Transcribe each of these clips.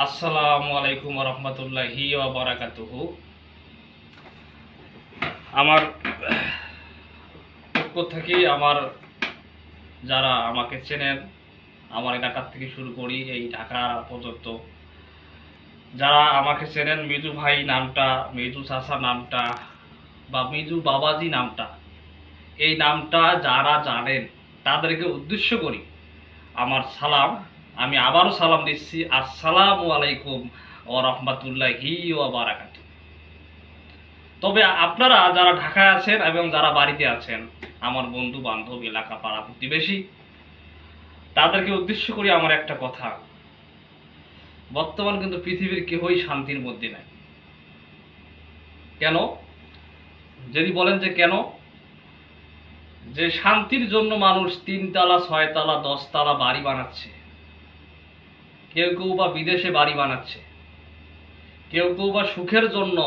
আসসালামু আলাইকুম রহমতুল্লাহি ওয়া বারাকাতুহু। আমার পক্ষ থেকে আমার যারা আমাকে চেনেন, আমার এলাকার থেকে শুরু করি এই ঢাকা পর্যন্ত যারা আমাকে চেনেন, মিজু ভাই নামটা, মিজু চাচা নামটা বা মিজু বাবাজি নামটা, এই নামটা যারা জানেন তাদেরকে উদ্দেশ্য করি আমার সালাম। আমি আবারও সালাম দিচ্ছি, আসসালামু আলাইকুম ওয়া রাহমাতুল্লাহি ওয়া বারাকাতুহু। তবে আপনারা যারা ঢাকায় আছেন এবং যারা বাড়িতে আছেন, আমার বন্ধু বান্ধব, এলাকা, পাড়া প্রতিবেশী, তাদেরকে উদ্দেশ্য করি আমার একটা কথা। বর্তমান কিন্তু পৃথিবীর কেউই শান্তির মধ্যে নাই। কেন? যদি বলেন যে কেন, যে শান্তির জন্য মানুষ 3 তলা 6 তলা 10 তলা বাড়ি বানাচ্ছে, কেউ কেউ বা বিদেশে বাড়ি বানাচ্ছে, কেউ কেউ বা সুখের জন্য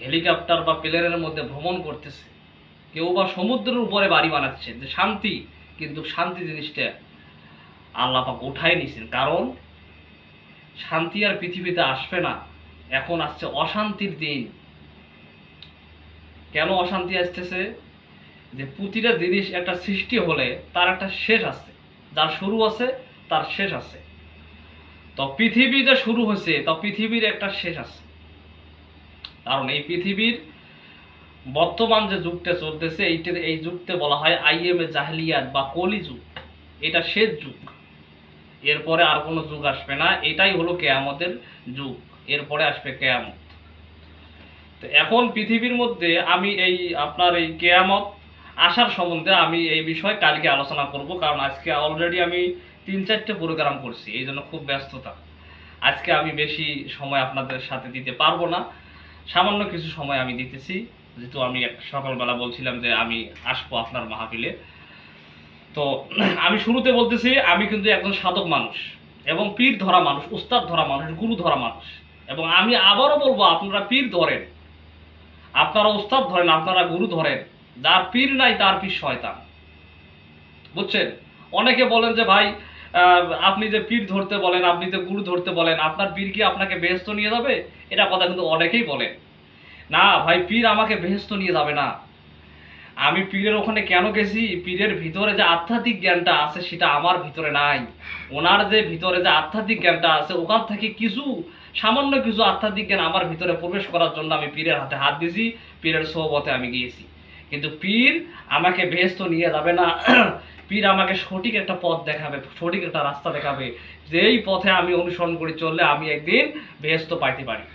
হেলিকপ্টার বা প্লেনের মধ্যে ভ্রমণ করতেছে, কেউ বা সমুদ্রের উপরে বাড়ি বানাচ্ছে। যে শান্তি, কিন্তু শান্তি জিনিসটা আল্লাহ পাক উঠাই নিছেন। কারণ শান্তি আর পৃথিবীতে আসবে না, এখন আসছে অশান্তির দিন। কেন অশান্তি আসতেছে? যে প্রতিটা জিনিস একটা সৃষ্টি হলে তার একটা শেষ আছে, যার শুরু আছে তার শেষ আছে। তো পৃথিবী যে শুরু হয়েছে, তো পৃথিবীর একটা শেষ আছে। কারণ এই পৃথিবীর বর্তমান যে যুগটা চলতেছে, এই যুগকে বলা হয় আইএমএ জাহেলিয়াত বা কলি যুগ। এটা শেষ যুগ, এরপরে আর কোনো যুগ আসবে না। এটাই হলো কেয়ামতের যুগ, এরপরে আসবে কেয়ামত। তো এখন পৃথিবীর মধ্যে আমি এই আপনার এই কেয়ামত আসার সম্বন্ধে আমি এই বিষয়ে কালকে আলোচনা করব। কারণ আজকে অলরেডি আমি 3-4টে প্রোগ্রাম করছি, এই জন্য খুব ব্যস্ততা। আজকে আমি বেশি সময় আপনাদের সাথে দিতে পারবো না, সামান্য কিছু সময় আমি দিতেছি। যেহেতু আমি সকালবেলা বলছিলাম যে আমি আসবো আপনার মাহফিলে, তো আমি শুরুতে বলতেছি আমি কিন্তু একজন সাধক মানুষ এবং পীর ধরা মানুষ, উস্তাদ ধরা মানুষ, গুরু ধরা মানুষ। এবং আমি আবারও বলবো, আপনারা পীর ধরেন, আপনারা উস্তাদ ধরেন, আপনারা গুরু ধরেন। যার পীর নাই তার পীর শয়তান। বুঝছেন? অনেকে বলেন যে ভাই আপনি যে পীর ধরতে বলেন, আপনি যে গুরু ধরতে বলেন, আপনার পীর কি আপনাকে বেহেশত নিয়ে যাবে? এটা কথা কিন্তু অনেকেই বলেন। না ভাই, পীর আমাকে বেহেশত নিয়ে যাবে না। আমি পীরের ওখানে কেন গেছি? পীরের ভিতরে যে আধ্যাত্মিক জ্ঞানটা আছে সেটা আমার ভিতরে নাই। ওনার যে ভিতরে যে আধ্যাত্মিক জ্ঞানটা আছে, ওখান থেকে কিছু সামান্য কিছু আধ্যাত্মিক জ্ঞান আমার ভিতরে প্রবেশ করার জন্য আমি পীরের হাতে হাত দিয়েছি, পীরের সোহবতে আমি গিয়েছি। কিন্তু পীর আমাকে বেহেশত নিয়ে যাবে না। পীর আমাকে সঠিক একটা পথ দেখাবে, সঠিক একটা রাস্তা দেখাবে, যেই পথে আমি অনুসরণ করে চললে আমি একদিন বেহেশত পাইতে পারি।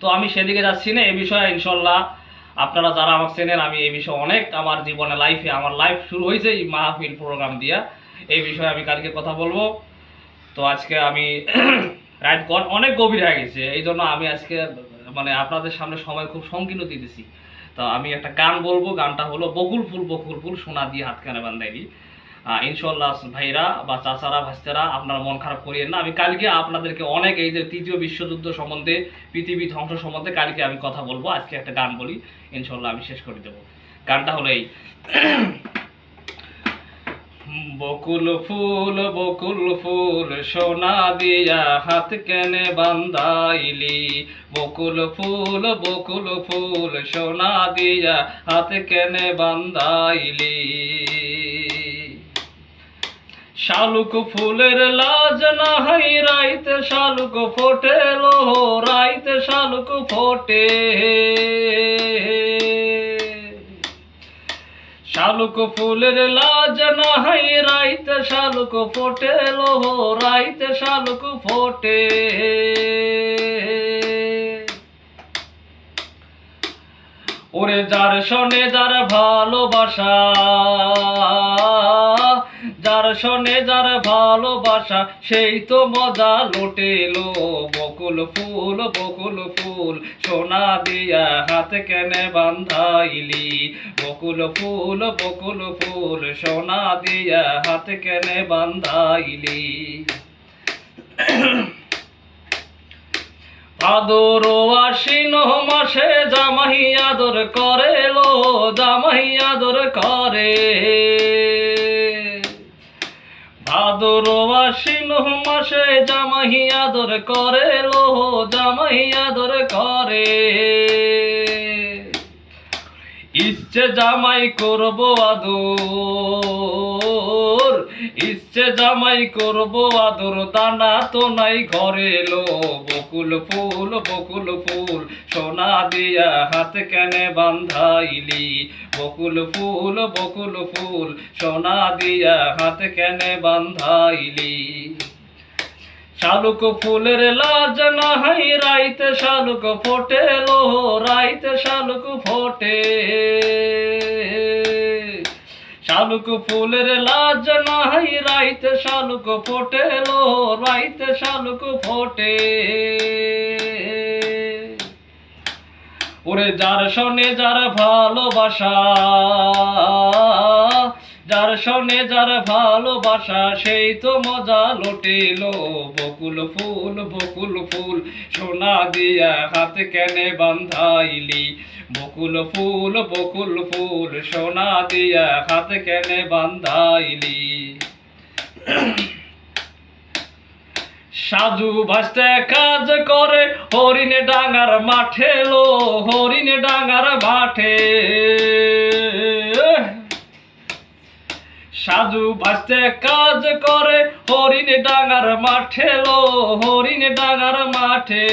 তো আমি সেদিকে যাচ্ছি না। এই বিষয়ে ইনশাল্লাহ আপনারা যারা আমাকে চেনেন, আমি এই বিষয়ে অনেক আমার জীবনে লাইফে, আমার লাইফ শুরু হয়েছে এই মাহফিল প্রোগ্রাম দিয়া। এই বিষয়ে আমি কালকে কথা বলবো। তো আজকে আমি রাত অনেক গভীর হয়ে গেছে, এই জন্য আমি আজকে মানে আপনাদের সামনে সময় খুব সংকীর্ণ দিতেছি। তো আমি একটা গান বলবো, গানটা হলো বকুল ফুল বকুল ফুল সোনা দিয়ে হাত কানে বান্ধাইলি। ইনশাল্লাহ ভাইরা বা চাচারা ভাস্তারা, আপনারা মন খারাপ করিয়েন না। আমি কালকে আপনাদেরকে অনেক এই যে তৃতীয় বিশ্বযুদ্ধ সম্বন্ধে, পৃথিবী ধ্বংস সম্বন্ধে কালকে আমি কথা বলবো। আজকে একটা গান বলি, ইনশাল্লাহ আমি শেষ করে দেবো। গানটা হলো এই বকুল ফুল সোনা দিয়া হাত কেনে বান্ধাইলি। বকুল ফুল সোনা দিয়া হাত কেনে বান্ধাইলি। শালুক ফুলের লাজ নাহাই রাইতে শালুক ফোটে লো, রাইতে শালুক ফোটে। শালুক ফুলের লাজ নাহাই রাইতে শালুক ফোটে লো, রাইতে শালুক ফোটে। ওরে যার শোনে যার ভালোবাসা, যার শোনে যার ভালোবাসা, সেই তো মজা লোটেলো। বকুল ফুল সোনা দিয়া হাত কেনে বান্ধাইলি। বকুল ফুল সোনা দিয়া হাত কেনে বান্ধাইলি। ভাদর আশ্বিন মাসে জামাই আদর করে লো, জামাই আদর করে। ভাদর আশ্বিন মাসে জামাই আদর করে লো, জামাই আদর করে। ইচ্ছে জামাই করব আদর, ইচ্ছে জামাই করব আদর, দানা তো নাই ঘরে লো। বকুল ফুল, বকুল ফুল, সোনা দিয়া হাত কেনে বান্ধাইলি। বকুল ফুল, বকুল ফুল, সোনা দিয়া হাত কেনে বান্ধাইলি। শালুক ফুলের লাজ নাহাই রাইতে শালুক ফোটে লো, রাইতে শালুক ফোটে। শালুক ফুলের লাজ নাহাই রাইতে শালুক ফোটে লো, রাইতে শালুক ফোটে। ওরে যার সনে যার ভালোবাসা, যার সনে যার ভালোবাসা, সেই তো মজা লোটেলো। বকুল ফুল, বকুল ফুল, সোনা দিয়া হাত কেনে বান্ধাইলি। বকুল ফুল, বকুল ফুল, সোনা দিয়া হাত কেনে বান্ধাইলি। সাজু ভাসতে কাজ করে হরিণে ডাঙ্গার মাঠে লো, হরিণে ডাঙ্গার মাঠে। সাজু ভাসতে কাজ করে হরিণে ডাঙ্গার মাঠে লো, হরিণে ডাঙ্গার মাঠে।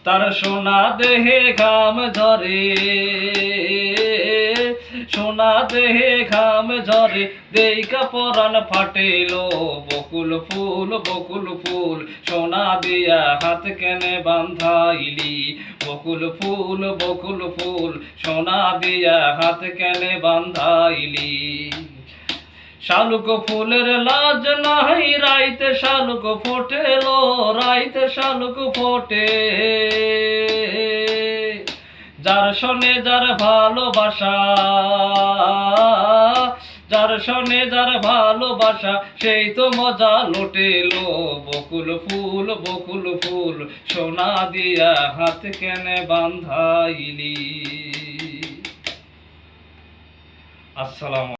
তার সোনা দেহে ঘাম ঝরে, সোনা দেহে ঘাম ঝরে, দেইকা পরাণ ফাটেলো। বকুল ফুল, বকুল ফুল, সোনা দিয়া হাত কেনে বান্ধাইলি। বকুল ফুল, বকুল ফুল, সোনা দিয়া হাত কেনে বান্ধাইলি। শালুক ফুলের লাজ নাই রাইতে শালুক ফোটে লো, রাইতে শালুক ফোটে। যার সনে যার ভালোবাসা, যার সনে যার ভালোবাসা, সেই তো মজা লোটেলো। বকুল ফুল, বকুল ফুল, সোনা দিয়া হাত কেনে বান্ধাইলি। আসসালাম।